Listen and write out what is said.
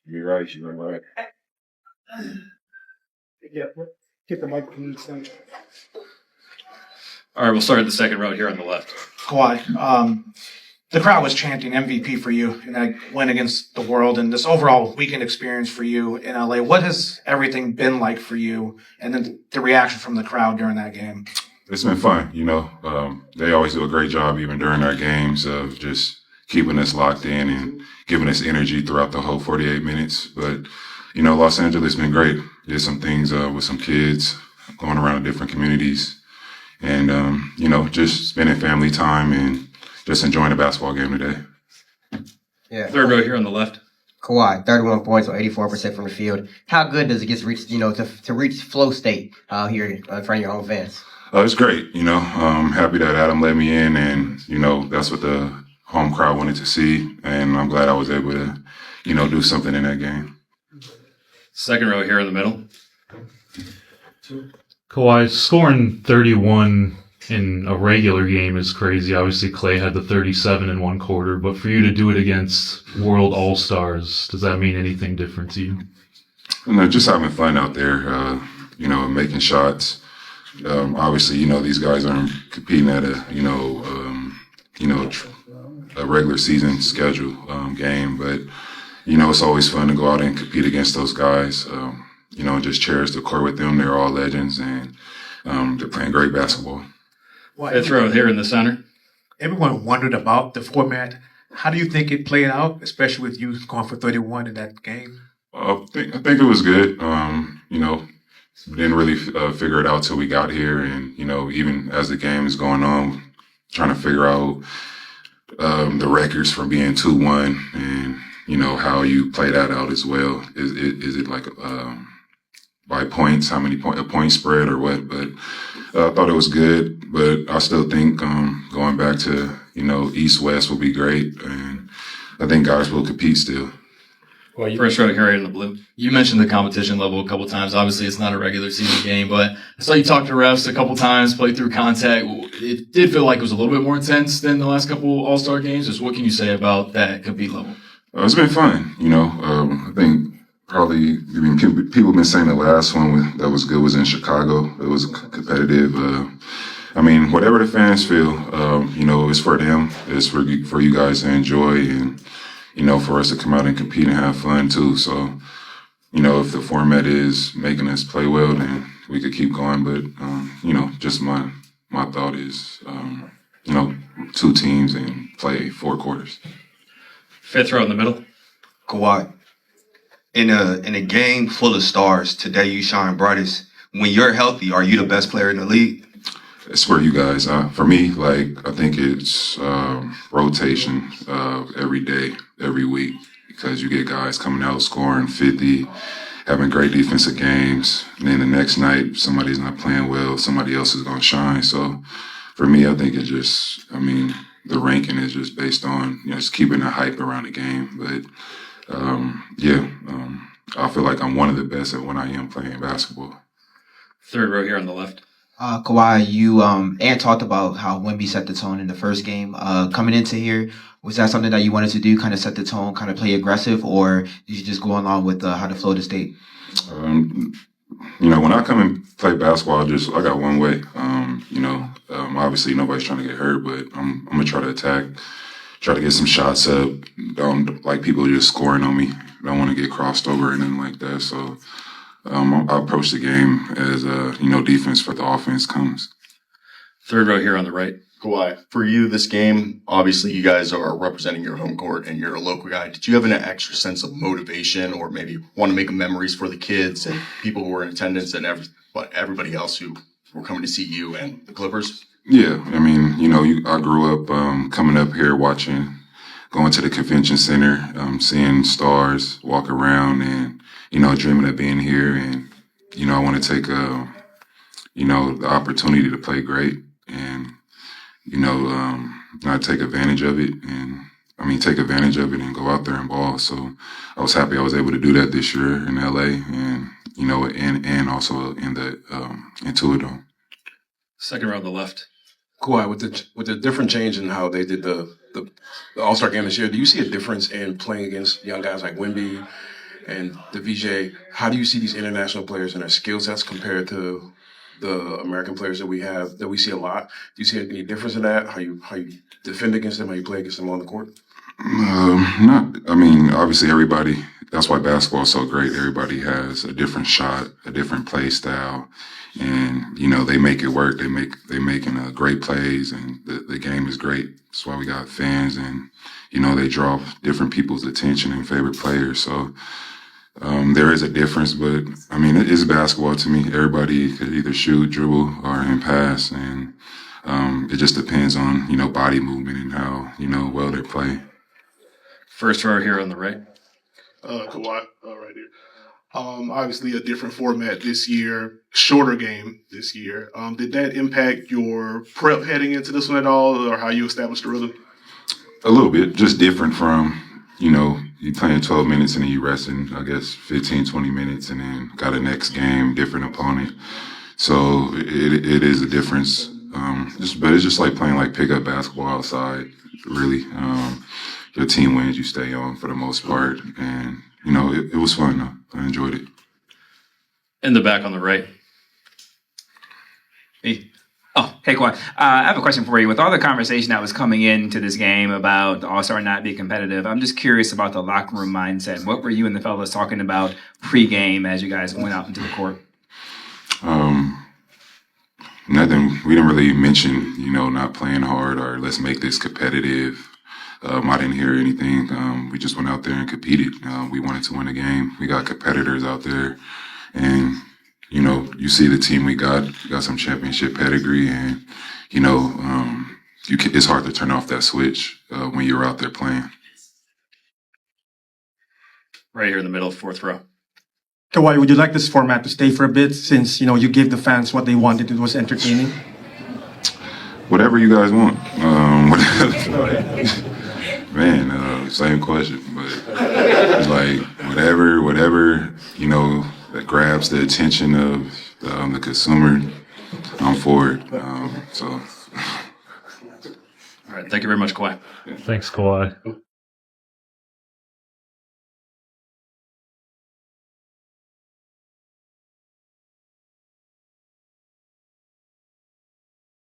You're right. You're right. Yeah, get the microphone. All right, we'll start at the second row here on the left. Kawhi, the crowd was chanting MVP for you in that win against the world and this overall weekend experience for you in LA. What has everything been like for you? And then the reaction from the crowd during that game? It's been fun. They always do a great job, even during our games, of just keeping us locked in and giving us energy throughout the whole 48 minutes. But, Los Angeles has been great. Did some things with some kids, going around to different communities. And, just spending family time and just enjoying the basketball game today. Yeah. Third row here on the left. Kawhi, 31 points or 84% from the field. How good does it get to reach, to reach flow state here in front of your home fans? It's great. I'm happy that Adam let me in, and, that's what the home crowd wanted to see. And I'm glad I was able to, do something in that game. Second row here in the middle. Kawhi, scoring 31 in a regular game is crazy. Obviously, Klay had the 37 in one quarter, but for you to do it against world all-stars, does that mean anything different to you? Just having fun out there, making shots. Obviously, these guys aren't competing at a regular season schedule game, but, it's always fun to go out and compete against those guys, just cherish the court with them. They're all legends, and they're playing great basketball. Fifth row here in the center. Everyone wondered about the format. How do you think it played out, especially with you going for 31 in that game? I think it was good. Didn't really figure it out till we got here, and even as the game is going on, trying to figure out the records for being 2-1, and how you play that out as well. Is it like by points, how many a point spread or what? But I thought it was good, but I still think going back to East-West will be great, and I think guys will compete still. Well, first row here in the blue. You mentioned the competition level a couple times. Obviously, it's not a regular season game, but I saw you talk to refs a couple times, play through contact. It did feel like it was a little bit more intense than the last couple All-Star games. Just what can you say about that compete level? It's been fun. I think people have been saying the last one that was good was in Chicago. It was competitive. Whatever the fans feel, it's for them. It's for you guys to enjoy, and for us to come out and compete and have fun too. So, if the format is making us play well, then we could keep going. But, just my thought is, two teams and play 4 quarters. Fifth row in the middle. Kawhi, in a game full of stars, today you shine brightest. When you're healthy, are you the best player in the league? It's for you guys. For me, I think it's rotation every day, every week, because you get guys coming out scoring 50, having great defensive games, and then the next night somebody's not playing well, somebody else is going to shine. So for me, I think it just, the ranking is just based on just keeping the hype around the game. But I feel like I'm one of the best at when I am playing basketball. Third row here on the left. Kawhi, you Ant talked about how Wemby set the tone in the first game. Coming into here, was that something that you wanted to do, kind of set the tone, kind of play aggressive, or did you just go along with how to flow the state? When I come and play basketball, I got one way. Obviously nobody's trying to get hurt, but I'm gonna try to attack, try to get some shots up. Don't like people just scoring on me. Don't want to get crossed over or anything like that. So I approach the game as defense for the offense comes. Third row here on the right. Kawhi, for you, this game, obviously you guys are representing your home court and you're a local guy. Did you have an extra sense of motivation or maybe want to make memories for the kids and people who were in attendance and everybody else who were coming to see you and the Clippers? Yeah, I grew up coming up here going to the convention center, seeing stars walk around and, dreaming of being here. And, I want to take the opportunity to play great and, not take advantage of it take advantage of it and go out there and ball. So I was happy I was able to do that this year in LA and, and also in the Intuit. Second row on the left. Kawhi, with the different change in how they did the All-Star game this year, do you see a difference in playing against young guys like Wemby and the VJ. How do you see these international players and their skill sets compared to the American players that we see a lot? Do you see any difference in that? How you defend against them? How you play against them on the court? Not. I mean, obviously, everybody. That's why basketball is so great. Everybody has a different shot, a different play style, and they make it work. They making great plays, and the game is great. That's why we got fans, and they draw different people's attention and favorite players. So there is a difference, but I mean, it is basketball to me. Everybody could either shoot, dribble, or pass, and it just depends on body movement and how well they play. First row here on the right. Kawhi, right here. Obviously a different format this year, shorter game this year. Did that impact your prep heading into this one at all, or how you established the rhythm? A little bit, just different from, you playing 12 minutes and then you resting, I guess, 15, 20 minutes, and then got a next game, different opponent. So it is a difference. But it's just like playing like pickup basketball outside, really. Your team wins, you stay on for the most part. And, it was fun, though. I enjoyed it. In the back on the right. Hey. Oh, hey, Kawhi. I have a question for you. With all the conversation that was coming into this game about the All-Star not being competitive, I'm just curious about the locker room mindset. What were you and the fellas talking about pre-game as you guys went out into the court? Nothing. We didn't really mention, not playing hard or let's make this competitive. I didn't hear anything. We just went out there and competed. We wanted to win the game. We got competitors out there, and you see the team we got. We got some championship pedigree, and it's hard to turn off that switch when you're out there playing. Right here in the middle, fourth row. Kawhi, would you like this format to stay for a bit since, you gave the fans what they wanted? It was entertaining. Whatever you guys want. Man, same question, but it's like whatever, that grabs the attention of the consumer, I'm for it. All right. Thank you very much, Kawhi. Thanks, Kawhi.